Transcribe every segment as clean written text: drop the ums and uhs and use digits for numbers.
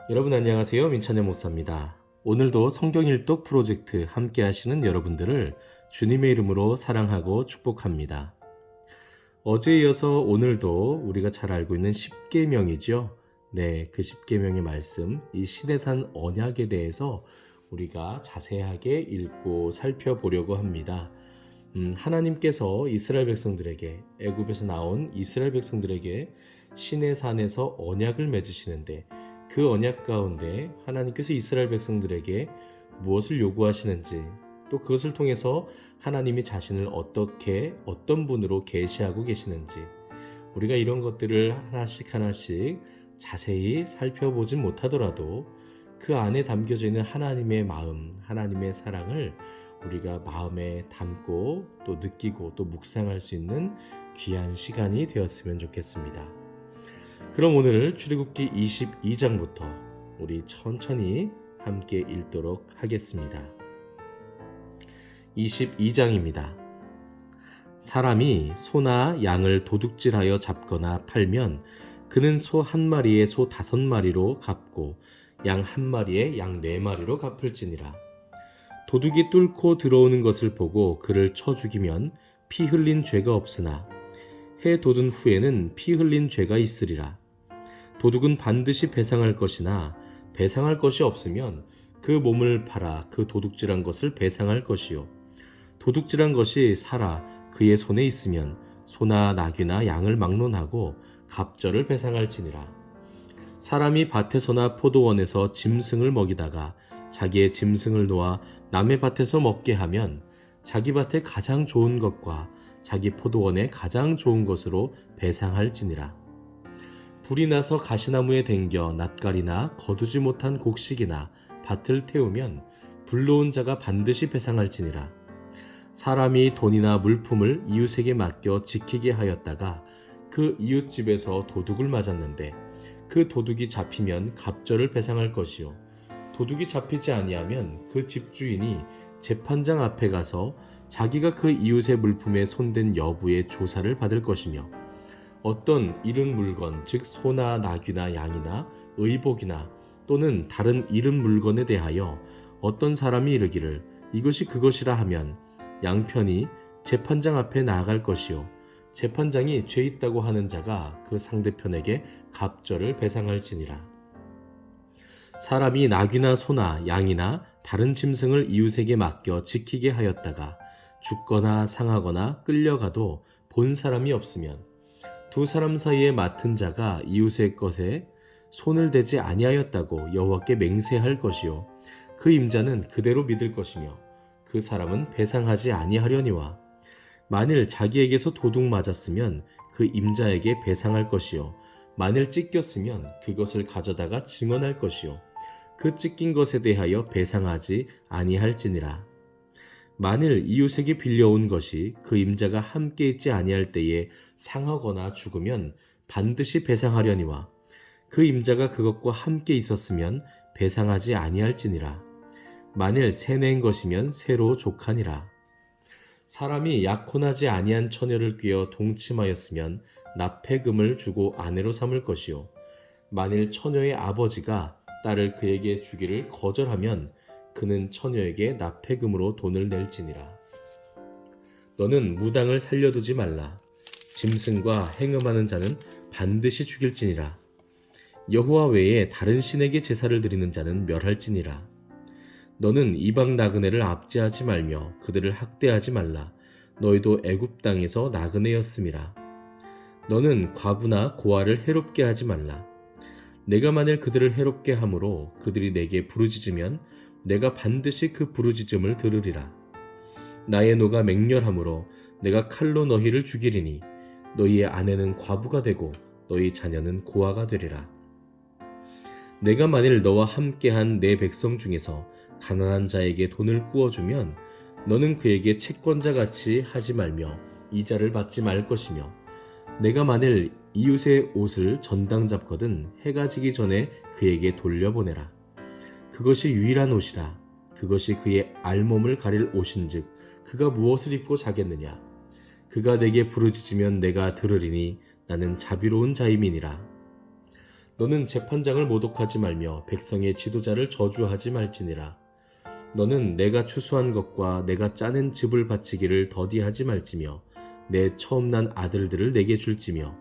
여러분 안녕하세요. 민찬현 목사입니다. 오늘도 성경 일독 프로젝트 함께 하시는 여러분들을 주님의 이름으로 사랑하고 축복합니다. 어제에 이어서 오늘도 우리가 잘 알고 있는 십계명이죠. 네, 그 십계명의 말씀, 이 시내산 언약에 대해서 우리가 자세하게 읽고 살펴보려고 합니다. 하나님께서 이스라엘 백성들에게 애굽에서 나온 이스라엘 백성들에게 시내산에서 언약을 맺으시는데 그 언약 가운데 하나님께서 이스라엘 백성들에게 무엇을 요구하시는지 또 그것을 통해서 하나님이 자신을 어떤 분으로 계시하고 계시는지 우리가 이런 것들을 하나씩 자세히 살펴보진 못하더라도 그 안에 담겨져 있는 하나님의 마음, 하나님의 사랑을 우리가 마음에 담고 또 느끼고 또 묵상할 수 있는 귀한 시간이 되었으면 좋겠습니다. 그럼 오늘 출애굽기 22장부터 우리 천천히 함께 읽도록 하겠습니다. 22장입니다. 사람이 소나 양을 도둑질하여 잡거나 팔면 그는 소 한 마리에 소 5마리로 갚고 양 한 마리에 양 4마리로 갚을지니라. 도둑이 뚫고 들어오는 것을 보고 그를 쳐 죽이면 피 흘린 죄가 없으나 해 돋은 후에는 피 흘린 죄가 있으리라. 도둑은 반드시 배상할 것이나 배상할 것이 없으면 그 몸을 팔아 그 도둑질한 것을 배상할 것이요. 도둑질한 것이 살아 그의 손에 있으면 소나 나귀나 양을 막론하고 갑절을 배상할지니라. 사람이 밭에서나 포도원에서 짐승을 먹이다가 자기의 짐승을 놓아 남의 밭에서 먹게 하면 자기 밭에 가장 좋은 것과 자기 포도원에 가장 좋은 것으로 배상할지니라. 불이 나서 가시나무에 댕겨 낫갈이나 거두지 못한 곡식이나 밭을 태우면 불러온 자가 반드시 배상할지니라. 사람이 돈이나 물품을 이웃에게 맡겨 지키게 하였다가 그 이웃집에서 도둑을 맞았는데 그 도둑이 잡히면 갑절을 배상할 것이요. 도둑이 잡히지 아니하면 그 집주인이 재판장 앞에 가서 자기가 그 이웃의 물품에 손댄 여부의 조사를 받을 것이며 어떤 잃은 물건, 즉 소나 나귀나 양이나 의복이나 또는 다른 잃은 물건에 대하여 어떤 사람이 이르기를 이것이 그것이라 하면 양편이 재판장 앞에 나아갈 것이요. 재판장이 죄 있다고 하는 자가 그 상대편에게 갑절을 배상할지니라. 사람이 나귀나 소나 양이나 다른 짐승을 이웃에게 맡겨 지키게 하였다가 죽거나 상하거나 끌려가도 본 사람이 없으면 두 사람 사이에 맡은 자가 이웃의 것에 손을 대지 아니하였다고 여호와께 맹세할 것이요. 그 임자는 그대로 믿을 것이며 그 사람은 배상하지 아니하려니와 만일 자기에게서 도둑 맞았으면 그 임자에게 배상할 것이요. 만일 찢겼으면 그것을 가져다가 증언할 것이요. 그 찢긴 것에 대하여 배상하지 아니할지니라. 만일 이웃에게 빌려온 것이 그 임자가 함께 있지 아니할 때에 상하거나 죽으면 반드시 배상하려니와 그 임자가 그것과 함께 있었으면 배상하지 아니할지니라. 만일 새 낸 것이면 새로 족하니라. 사람이 약혼하지 아니한 처녀를 꿰어 동침하였으면 납폐금을 주고 아내로 삼을 것이요. 만일 처녀의 아버지가 딸을 그에게 주기를 거절하면 그는 처녀에게 납폐금으로 돈을 낼지니라. 너는 무당을 살려두지 말라. 짐승과 행음하는 자는 반드시 죽일지니라. 여호와 외에 다른 신에게 제사를 드리는 자는 멸할지니라. 너는 이방 나그네를 압제하지 말며 그들을 학대하지 말라. 너희도 애굽 땅에서 나그네였음이라. 너는 과부나 고아를 해롭게 하지 말라. 내가 만일 그들을 해롭게 함으로 그들이 내게 부르짖으면 내가 반드시 그 부르짖음을 들으리라. 나의 노가 맹렬함으로 내가 칼로 너희를 죽이리니 너희의 아내는 과부가 되고 너희 자녀는 고아가 되리라. 내가 만일 너와 함께한 내 백성 중에서 가난한 자에게 돈을 꾸어주면 너는 그에게 채권자같이 하지 말며 이자를 받지 말 것이며 내가 만일 이웃의 옷을 전당 잡거든 해가 지기 전에 그에게 돌려보내라. 그것이 유일한 옷이라. 그것이 그의 알몸을 가릴 옷인즉 그가 무엇을 입고 자겠느냐. 그가 내게 부르짖으면 내가 들으리니 나는 자비로운 자임이니라. 너는 재판장을 모독하지 말며 백성의 지도자를 저주하지 말지니라. 너는 내가 추수한 것과 내가 짜낸 즙을 바치기를 더디하지 말지며 내 처음 난 아들들을 내게 줄지며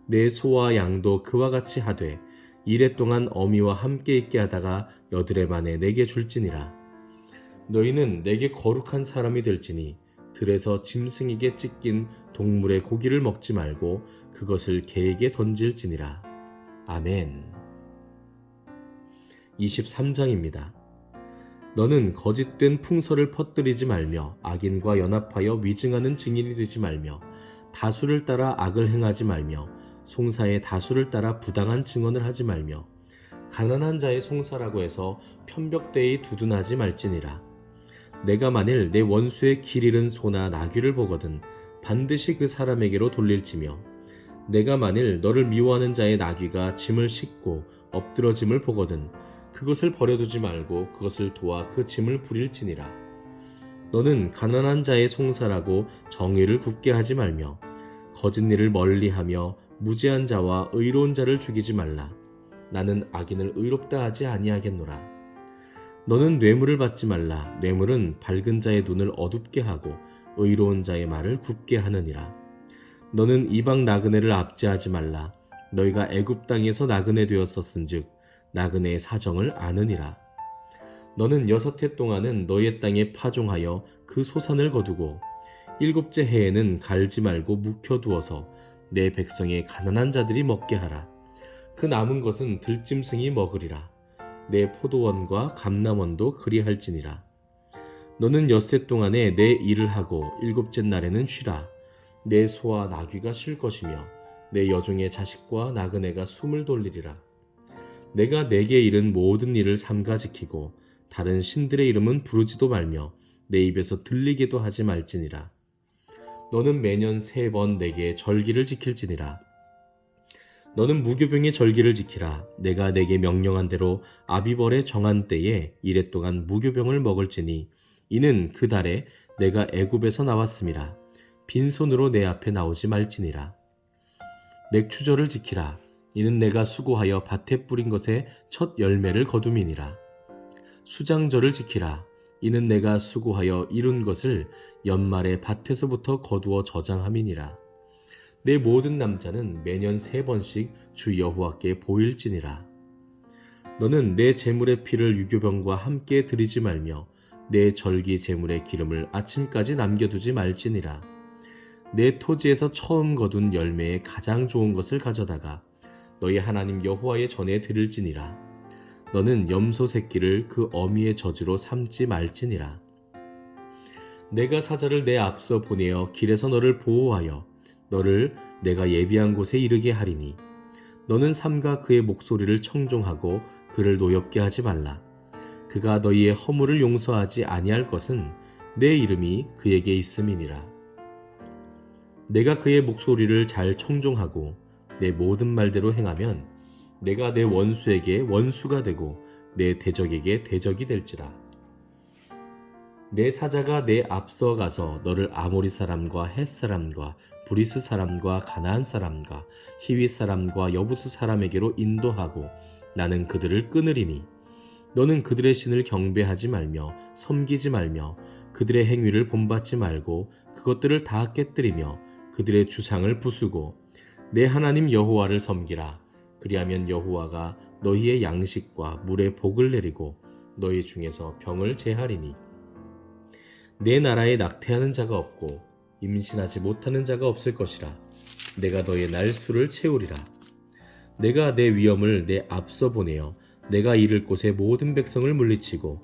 내 소와 양도 그와 같이 하되 이레 동안 어미와 함께 있게 하다가 여드레 만에 내게 줄지니라. 너희는 내게 거룩한 사람이 될지니 들에서 짐승에게 찢긴 동물의 고기를 먹지 말고 그것을 개에게 던질지니라. 아멘. 23장입니다. 너는 거짓된 풍설을 퍼뜨리지 말며 악인과 연합하여 위증하는 증인이 되지 말며 다수를 따라 악을 행하지 말며 송사의 다수를 따라 부당한 증언을 하지 말며 가난한 자의 송사라고 해서 편벽되이 두둔하지 말지니라. 내가 만일 내 원수의 길 잃은 소나 나귀를 보거든 반드시 그 사람에게로 돌릴지며 내가 만일 너를 미워하는 자의 나귀가 짐을 싣고 엎드러짐을 보거든 그것을 버려두지 말고 그것을 도와 그 짐을 부릴지니라. 너는 가난한 자의 송사라고 정의를 굽게 하지 말며 거짓 일을 멀리하며 무죄한 자와 의로운 자를 죽이지 말라. 나는 악인을 의롭다 하지 아니하겠노라. 너는 뇌물을 받지 말라. 뇌물은 밝은 자의 눈을 어둡게 하고 의로운 자의 말을 굽게 하느니라. 너는 이방 나그네를 압제하지 말라. 너희가 애굽 땅에서 나그네 되었었은즉 나그네의 사정을 아느니라. 너는 6해 동안은 너의 땅에 파종하여 그 소산을 거두고 7째 해에는 갈지 말고 묵혀두어서 내 백성의 가난한 자들이 먹게 하라. 그 남은 것은 들짐승이 먹으리라. 내 포도원과 감람원도 그리할지니라. 너는 6해 동안에 내 일을 하고 7째 날에는 쉬라. 내 소와 나귀가 쉴 것이며 내 여종의 자식과 나그네가 숨을 돌리리라. 내가 내게 이른 모든 일을 삼가 지키고 다른 신들의 이름은 부르지도 말며 내 입에서 들리게도 하지 말지니라. 너는 매년 3번 내게 절기를 지킬지니라. 너는 무교병의 절기를 지키라. 내가 내게 명령한 대로 아비벌의 정한 때에 이레 동안 무교병을 먹을지니 이는 그 달에 내가 애굽에서 나왔음이라. 빈손으로 내 앞에 나오지 말지니라. 맥추절을 지키라. 이는 내가 수고하여 밭에 뿌린 것의 첫 열매를 거둠이니라. 수장절을 지키라. 이는 내가 수고하여 이룬 것을 연말에 밭에서부터 거두어 저장함이니라. 내 모든 남자는 매년 3번씩 주 여호와께 보일지니라. 너는 내 제물의 피를 유교병과 함께 드리지 말며 내 절기 제물의 기름을 아침까지 남겨두지 말지니라. 내 토지에서 처음 거둔 열매의 가장 좋은 것을 가져다가 너희 하나님 여호와의 전에 드릴지니라. 너는 염소 새끼를 그 어미의 젖으로 삼지 말지니라. 내가 사자를 내 앞서 보내어 길에서 너를 보호하여 너를 내가 예비한 곳에 이르게 하리니 너는 삼가 그의 목소리를 청종하고 그를 노엽게 하지 말라. 그가 너희의 허물을 용서하지 아니할 것은 내 이름이 그에게 있음이니라. 내가 그의 목소리를 잘 청종하고 내 모든 말대로 행하면 내가 내 원수에게 원수가 되고 내 대적에게 대적이 될지라. 내 사자가 내 앞서 가서 너를 아모리 사람과 헷 사람과 브리스 사람과 가나안 사람과 히윗 사람과 여부스 사람에게로 인도하고 나는 그들을 끊으리니 너는 그들의 신을 경배하지 말며 섬기지 말며 그들의 행위를 본받지 말고 그것들을 다 깨뜨리며 그들의 주상을 부수고 내 하나님 여호와를 섬기라. 그리하면 여호와가 너희의 양식과 물의 복을 내리고 너희 중에서 병을 제하리니 내 나라에 낙태하는 자가 없고 임신하지 못하는 자가 없을 것이라. 내가 너의 날수를 채우리라. 내가 내 위엄을 내 앞서 보내어 내가 이를 곳의 모든 백성을 물리치고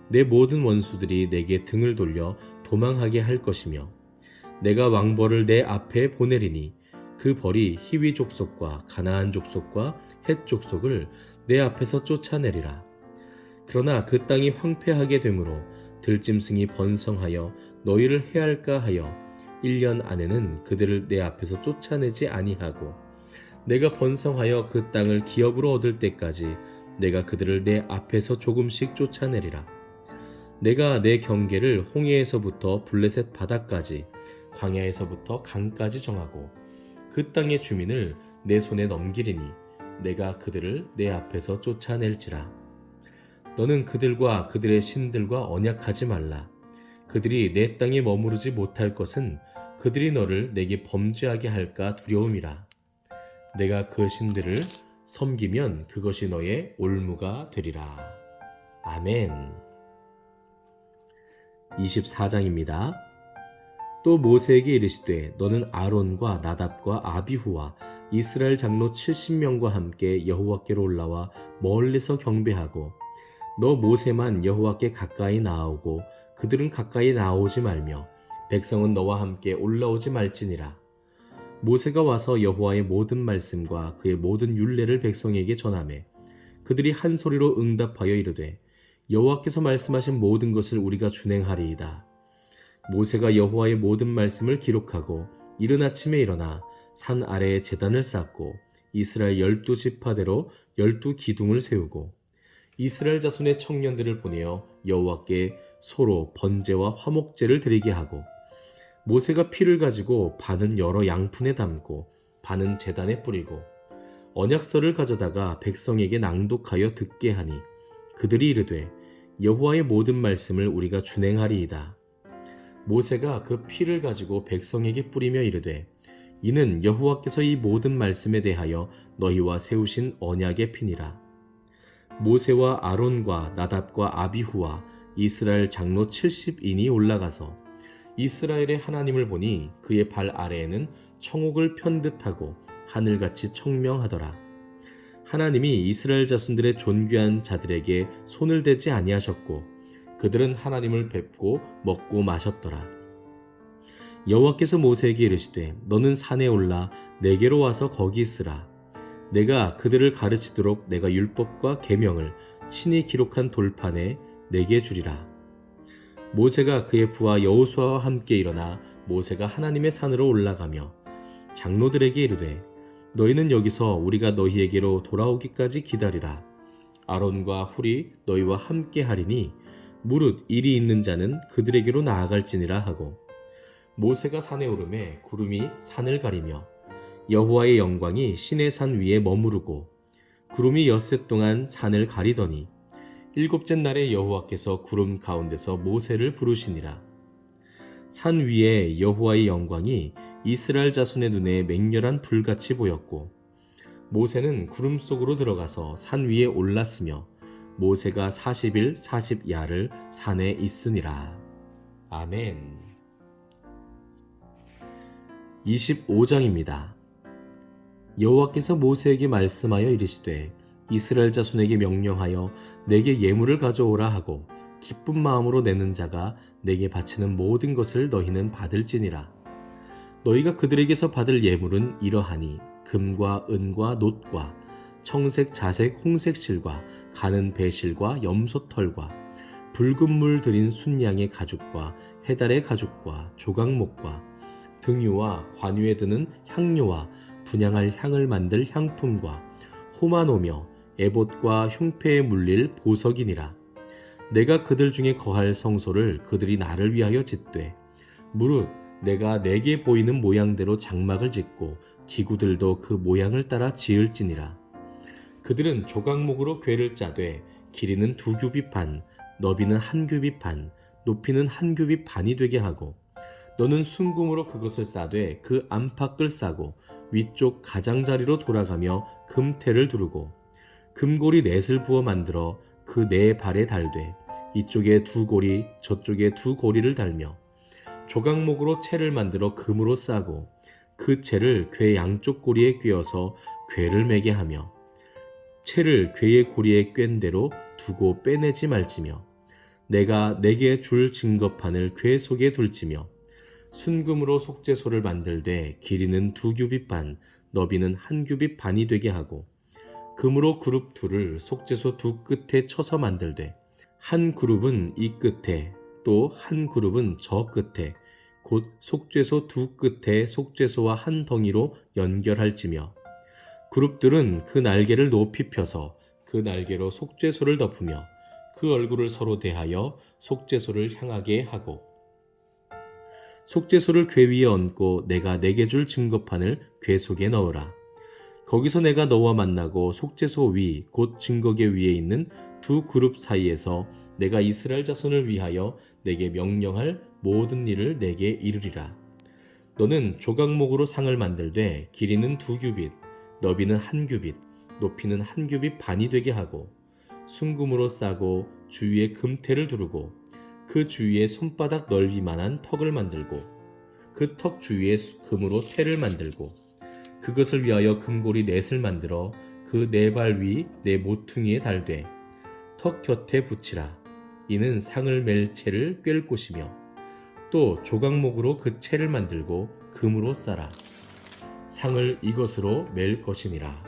내 모든 원수들이 내게 등을 돌려 도망하게 할 것이며 내가 왕벌을 내 앞에 보내리니 그 벌이 히위 족속과 가나안 족속과 헷 족속을 내 앞에서 쫓아내리라. 그러나 그 땅이 황폐하게 되므로 들짐승이 번성하여 너희를 해할까 하여 1년 안에는 그들을 내 앞에서 쫓아내지 아니하고 내가 번성하여 그 땅을 기업으로 얻을 때까지 내가 그들을 내 앞에서 조금씩 쫓아내리라. 내가 내 경계를 홍해에서부터 블레셋 바다까지 광야에서부터 강까지 정하고 그 땅의 주민을 내 손에 넘기리니 내가 그들을 내 앞에서 쫓아낼지라. 너는 그들과 그들의 신들과 언약하지 말라. 그들이 내 땅에 머무르지 못할 것은 그들이 너를 내게 범죄하게 할까 두려움이라. 내가 그 신들을 섬기면 그것이 너의 올무가 되리라. 아멘. 24장입니다. 또 모세에게 이르시되 너는 아론과 나답과 아비후와 이스라엘 장로 70명과 함께 여호와께로 올라와 멀리서 경배하고 너 모세만 여호와께 가까이 나아오고 그들은 가까이 나오지 말며 백성은 너와 함께 올라오지 말지니라. 모세가 와서 여호와의 모든 말씀과 그의 모든 율례를 백성에게 전하매 그들이 한 소리로 응답하여 이르되 여호와께서 말씀하신 모든 것을 우리가 준행하리이다. 모세가 여호와의 모든 말씀을 기록하고 이른 아침에 일어나 산 아래에 제단을 쌓고 이스라엘 12지파대로 12기둥을 세우고 이스라엘 자손의 청년들을 보내어 여호와께 소로 번제와 화목제를 드리게 하고 모세가 피를 가지고 반은 여러 양푼에 담고 반은 제단에 뿌리고 언약서를 가져다가 백성에게 낭독하여 듣게 하니 그들이 이르되 여호와의 모든 말씀을 우리가 준행하리이다. 모세가 그 피를 가지고 백성에게 뿌리며 이르되 이는 여호와께서 이 모든 말씀에 대하여 너희와 세우신 언약의 피니라. 모세와 아론과 나답과 아비후와 이스라엘 장로 70인이 올라가서 이스라엘의 하나님을 보니 그의 발 아래에는 청옥을 편 듯하고 하늘같이 청명하더라. 하나님이 이스라엘 자손들의 존귀한 자들에게 손을 대지 아니하셨고 그들은 하나님을 뵙고 먹고 마셨더라. 여호와께서 모세에게 이르시되 너는 산에 올라 내게로 와서 거기 있으라. 내가 그들을 가르치도록 내가 율법과 계명을 친히 기록한 돌판에 내게 주리라. 모세가 그의 부하 여호수아와 함께 일어나 모세가 하나님의 산으로 올라가며 장로들에게 이르되 너희는 여기서 우리가 너희에게로 돌아오기까지 기다리라. 아론과 훌이 너희와 함께 하리니 무릇 일이 있는 자는 그들에게로 나아갈지니라 하고 모세가 산에 오르매 구름이 산을 가리며 여호와의 영광이 시내 산 위에 머무르고 구름이 엿새 동안 산을 가리더니 일곱째 날에 여호와께서 구름 가운데서 모세를 부르시니라. 산 위에 여호와의 영광이 이스라엘 자손의 눈에 맹렬한 불같이 보였고 모세는 구름 속으로 들어가서 산 위에 올랐으며 모세가 40일 40야를 산에 있으니라. 아멘. 25장입니다. 여호와께서 모세에게 말씀하여 이르시되 이스라엘 자손에게 명령하여 내게 예물을 가져오라 하고 기쁜 마음으로 내는 자가 내게 바치는 모든 것을 너희는 받을지니라. 너희가 그들에게서 받을 예물은 이러하니 금과 은과 놋과 청색 자색 홍색 실과 가는 배실과 염소털과 붉은 물 들인 순양의 가죽과 해달의 가죽과 조각목과 등유와 관유에 드는 향료와 분향할 향을 만들 향품과 호마노며 에봇과 흉패에 물릴 보석이니라. 내가 그들 중에 거할 성소를 그들이 나를 위하여 짓되 무릇 내가 내게 보이는 모양대로 장막을 짓고 기구들도 그 모양을 따라 지을지니라. 그들은 조각목으로 궤를 짜되 길이는 2규빗 반, 너비는 1규빗 반, 높이는 1규빗 반이 되게 하고 너는 순금으로 그것을 싸되 그 안팎을 싸고 위쪽 가장자리로 돌아가며 금테를 두르고 금고리 넷을 부어 만들어 그 네 발에 달되 이쪽에 2고리 저쪽에 2고리를 달며 조각목으로 채를 만들어 금으로 싸고 그 채를 궤 양쪽 고리에 꿰어서 궤를 매게 하며 채를 궤의 고리에 꿰는 대로 두고 빼내지 말지며 내가 내게 줄 증거판을 궤 속에 둘지며 순금으로 속죄소를 만들되 길이는 2규빗 반, 너비는 1규빗 반이 되게 하고 금으로 그룹 둘을 속죄소 두 끝에 쳐서 만들되 한 그룹은 이 끝에 또 한 그룹은 저 끝에 곧 속죄소 두 끝에 속죄소와 한 덩이로 연결할지며 그룹들은 그 날개를 높이 펴서 그 날개로 속죄소를 덮으며 그 얼굴을 서로 대하여 속죄소를 향하게 하고 속죄소를 궤 위에 얹고 내가 내게 줄 증거판을 궤 속에 넣으라. 거기서 내가 너와 만나고 속죄소 위 곧 증거계 위에 있는 두 그룹 사이에서 내가 이스라엘 자손을 위하여 내게 명령할 모든 일을 내게 이르리라. 너는 조각목으로 상을 만들되 길이는 2규빗, 너비는 1규빗, 높이는 1규빗 반이 되게 하고 순금으로 싸고 주위에 금테를 두르고 그 주위에 손바닥 넓이만한 턱을 만들고 그 턱 주위에 금으로 테를 만들고 그것을 위하여 금고리 넷을 만들어 그 네 발 위 네 모퉁이에 달되 턱 곁에 붙이라. 이는 상을 맬 채를 꿰을 곳이며 또 조각목으로 그 채를 만들고 금으로 싸라. 상을 이것으로 맬 것이니라.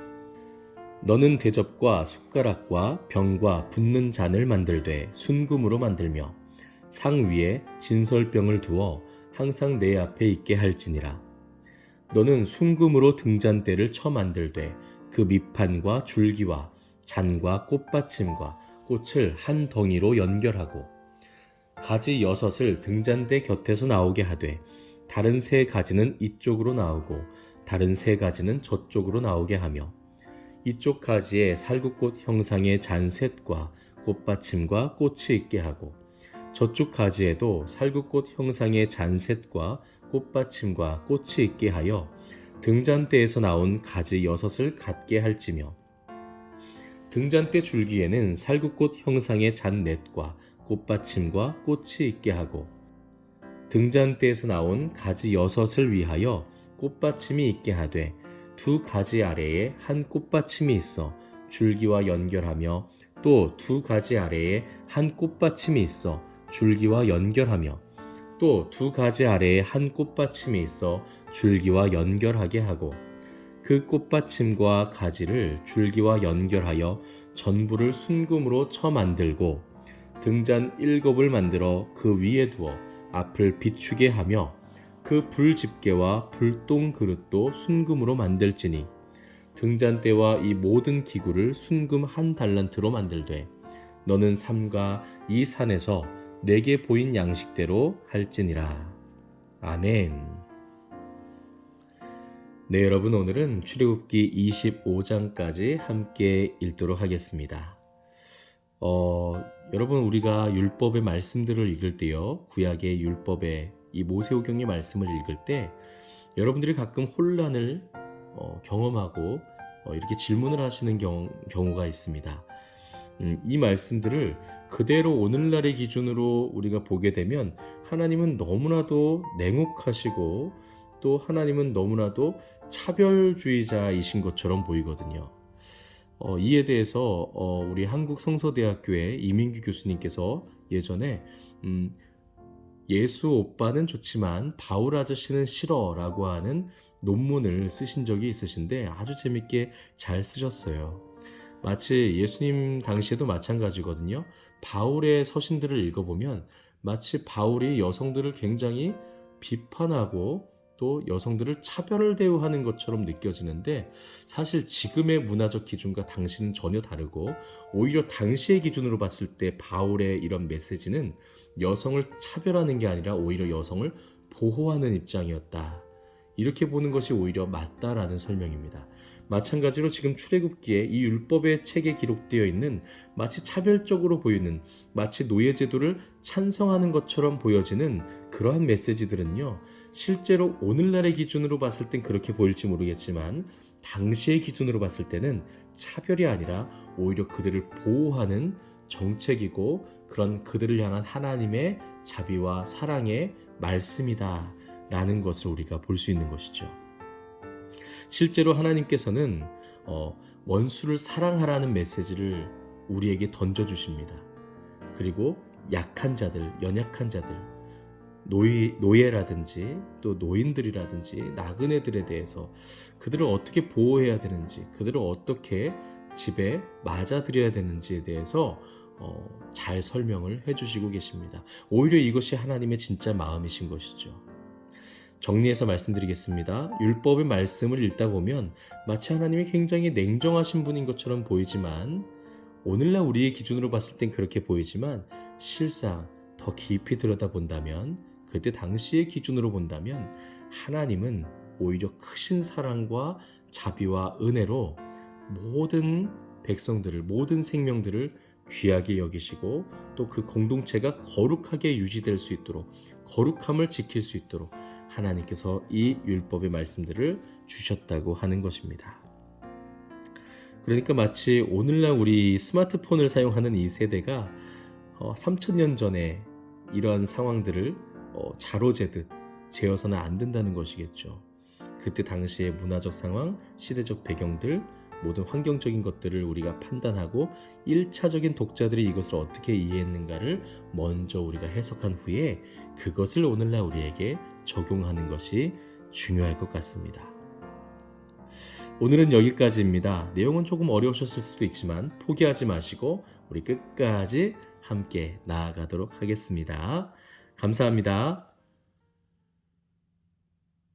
너는 대접과 숟가락과 병과 붓는 잔을 만들되 순금으로 만들며 상 위에 진설병을 두어 항상 내 앞에 있게 할지니라. 너는 순금으로 등잔대를 쳐 만들되 그 밑판과 줄기와 잔과 꽃받침과 꽃을 한 덩이로 연결하고 가지 6을 등잔대 곁에서 나오게 하되 다른 3가지는 이쪽으로 나오고 다른 3가지는 저쪽으로 나오게 하며 이쪽 가지에 살구꽃 형상의 잔셋과 꽃받침과 꽃이 있게 하고 저쪽 가지에도 살구꽃 형상의 잔셋과 꽃받침과 꽃이 있게 하여 등잔대에서 나온 가지 6을 갖게 할지며 등잔대 줄기에는 살구꽃 형상의 잔넷과 꽃받침과 꽃이 있게 하고 등잔대에서 나온 가지 6을 위하여 꽃받침이 있게 하되 2가지 아래에 한 꽃받침이 있어 줄기와 연결하며 또 2가지 아래에 한 꽃받침이 있어 줄기와 연결하며 또 2가지 아래에 한 꽃받침이 있어 줄기와 연결하게 하고 그 꽃받침과 가지를 줄기와 연결하여 전부를 순금으로 쳐 만들고 등잔 7을 만들어 그 위에 두어 앞을 비추게 하며 그 불집게와 불똥 그릇도 순금으로 만들지니 등잔대와 이 모든 기구를 순금 1달란트로 만들되 너는 삼가 이 산에서 내게 보인 양식대로 할지니라. 아멘. 네, 여러분, 오늘은 출애굽기 25장까지 함께 읽도록 하겠습니다. 여러분, 우리가 율법의 말씀들을 읽을 때요, 구약의 율법의 이 모세오경의 말씀을 읽을 때 여러분들이 가끔 혼란을 경험하고 이렇게 질문을 하시는 경우가 있습니다. 이 말씀들을 그대로 오늘날의 기준으로 우리가 보게 되면 하나님은 너무나도 냉혹하시고 또 하나님은 너무나도 차별주의자이신 것처럼 보이거든요. 이에 대해서 우리 한국성서대학교의 이민규 교수님께서 예전에 예수 오빠는 좋지만 바울 아저씨는 싫어라고 하는 논문을 쓰신 적이 있으신데 아주 재밌게 잘 쓰셨어요. 마치 예수님 당시에도 마찬가지거든요. 바울의 서신들을 읽어보면 마치 바울이 여성들을 굉장히 비판하고 또 여성들을 차별을 대우하는 것처럼 느껴지는데 사실 지금의 문화적 기준과 당시는 전혀 다르고 오히려 당시의 기준으로 봤을 때 바울의 이런 메시지는 여성을 차별하는 게 아니라 오히려 여성을 보호하는 입장이었다. 이렇게 보는 것이 오히려 맞다라는 설명입니다. 마찬가지로 지금 출애굽기에 이 율법의 책에 기록되어 있는 마치 차별적으로 보이는 마치 노예제도를 찬성하는 것처럼 보여지는 그러한 메시지들은요, 실제로 오늘날의 기준으로 봤을 땐 그렇게 보일지 모르겠지만 당시의 기준으로 봤을 때는 차별이 아니라 오히려 그들을 보호하는 정책이고 그런 그들을 향한 하나님의 자비와 사랑의 말씀이다 라는 것을 우리가 볼 수 있는 것이죠. 실제로 하나님께서는 원수를 사랑하라는 메시지를 우리에게 던져주십니다. 그리고 약한 자들, 연약한 자들, 노예라든지 또 노인들이라든지 나그네들에 대해서 그들을 어떻게 보호해야 되는지, 그들을 어떻게 집에 맞아들여야 되는지에 대해서 잘 설명을 해주시고 계십니다. 오히려 이것이 하나님의 진짜 마음이신 것이죠. 정리해서 말씀드리겠습니다. 율법의 말씀을 읽다 보면 마치 하나님이 굉장히 냉정하신 분인 것처럼 보이지만 오늘날 우리의 기준으로 봤을 땐 그렇게 보이지만 실상 더 깊이 들여다본다면 그때 당시의 기준으로 본다면 하나님은 오히려 크신 사랑과 자비와 은혜로 모든 백성들을, 모든 생명들을 귀하게 여기시고 또 그 공동체가 거룩하게 유지될 수 있도록, 거룩함을 지킬 수 있도록 하나님께서 이 율법의 말씀들을 주셨다고 하는 것입니다. 그러니까 마치 오늘날 우리 스마트폰을 사용하는 이 세대가 3000년 전에 이러한 상황들을 자로재듯 재어서는 안 된다는 것이겠죠. 그때 당시의 문화적 상황, 시대적 배경들, 모든 환경적인 것들을 우리가 판단하고 1차적인 독자들이 이것을 어떻게 이해했는가를 먼저 우리가 해석한 후에 그것을 오늘날 우리에게 적용하는 것이 중요할 것 같습니다. 오늘은 여기까지입니다. 내용은 조금 어려우셨을 수도 있지만 포기하지 마시고 우리 끝까지 함께 나아가도록 하겠습니다. 감사합니다.